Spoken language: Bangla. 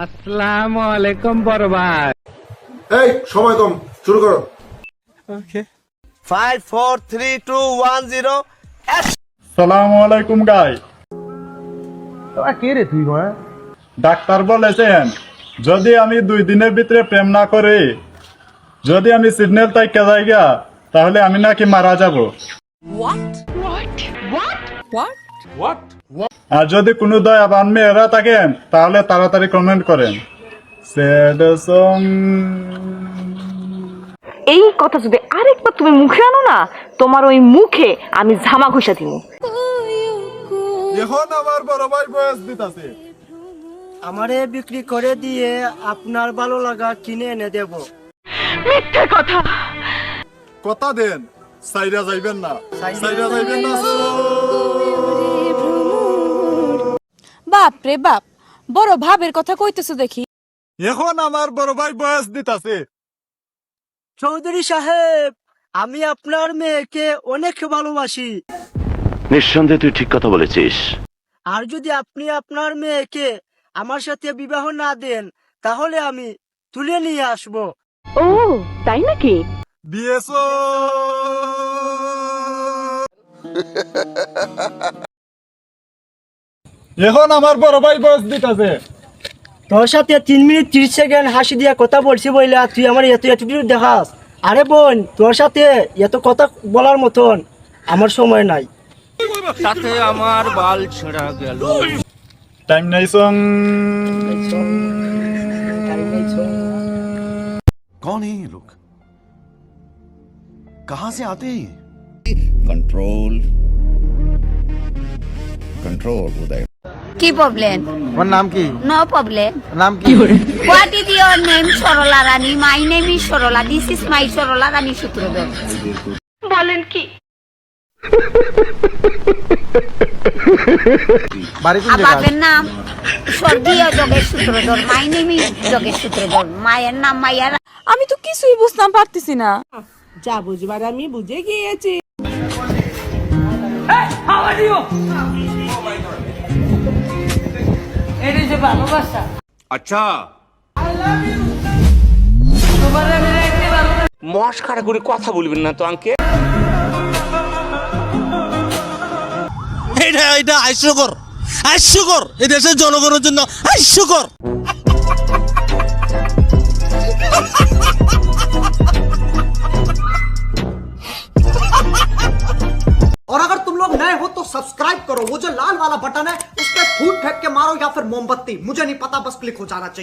আসসালামু আলাইকুম বড় ভাই। এই সময় কম, শুরু করো। ওকে 5 4 3 2 1 0 সালামু আলাইকুম গাই। তোরা কে রে তুই? ডাক্তার বলেছেন যদি আমি 2 দিনের ভিতরে প্রেম না করি, যদি আমি সিগন্যাল তাইকা যাইগা, তাহলে আমি নাকি মারা যাব। আর যদি কোনো দয়াবান মেয়েরা থাকেন তাহলে তাড়াতাড়ি কমেন্ট করেন। Sad song. এই কথা যদি আরেকবার তুমি মুখে আনো না, তোমার ওই মুখে আমি ঝামা ঘষা দিব। এখন আমার বড় ভাই বয়স দিতাছে। আমারে বিক্রি করে দিয়ে আপনার ভালো লাগা কিনে এনে দেব। মিথ্যে কথা। কথা দেন, সাইরা যাইবেন না, সাইরা যাইবেন না। বাপ রে বাপ, বড় ভাবের কথা কইতেছো দেখি। এখন আমার বড় ভাই বয়স দিতাছে। চৌধুরী সাহেব, আমি আপনার মেয়েকে অনেক ভালোবাসি। নিঃসন্দেহে তুই ঠিক কথা বলেছিস। আর যদি আপনি আপনার মেয়েকে আমার সাথে বিবাহ না দেন, তাহলে আমি তুলে নিয়ে আসব। ও তাই নাকি? বিয়েছো। এখন আমার বড় ভাই বয়স দিতাছে। তোর সাথে 3 মিনিট 30 সেকেন্ড হাসি দিয়ে কথা বলছি বইলা তুই আমার এতটুকু দেখাস? আরে বোন, তোর সাথে এত কথা বলার মতন আমার সময় নাই। তাতে আমার বাল ছেঁড়া গেল। টাইম নাই সং। कौन है ये लोग? कहां से आते हैं? Control control Uday. কি প্রবলেম? তোমার নাম কি? No problem. নাম কি? What is your name? Sarala Rani. My name is Sarala. This is my Sarala Rani Sutradhar. বলেন কি? বাড়ি কোন জায়গায়? বাপের নাম স্বর্গীয় Jogesh Sutradhar. My name is Jogesh Sutradhar. মায়ের নাম মাইয়া। আমি তো কিছুই বুঝতাম পারতেছি না। যা বুঝবার আমি বুঝে গিয়েছি। আচ্ছা মস্কারা করে কথা বলবেন না তো আঙ্কে। এটা হাস্যকর, হাস্যকর। এই দেশের জনগণের জন্য হাস্যকর। और अगर तुम लोग नए हो तो सब्सक्राइब करो, वो जो लाल वाला बटन है उस पर फूट फेंक के मारो या फिर मोमबत्ती, मुझे नहीं पता, बस क्लिक हो जाना चाहिए।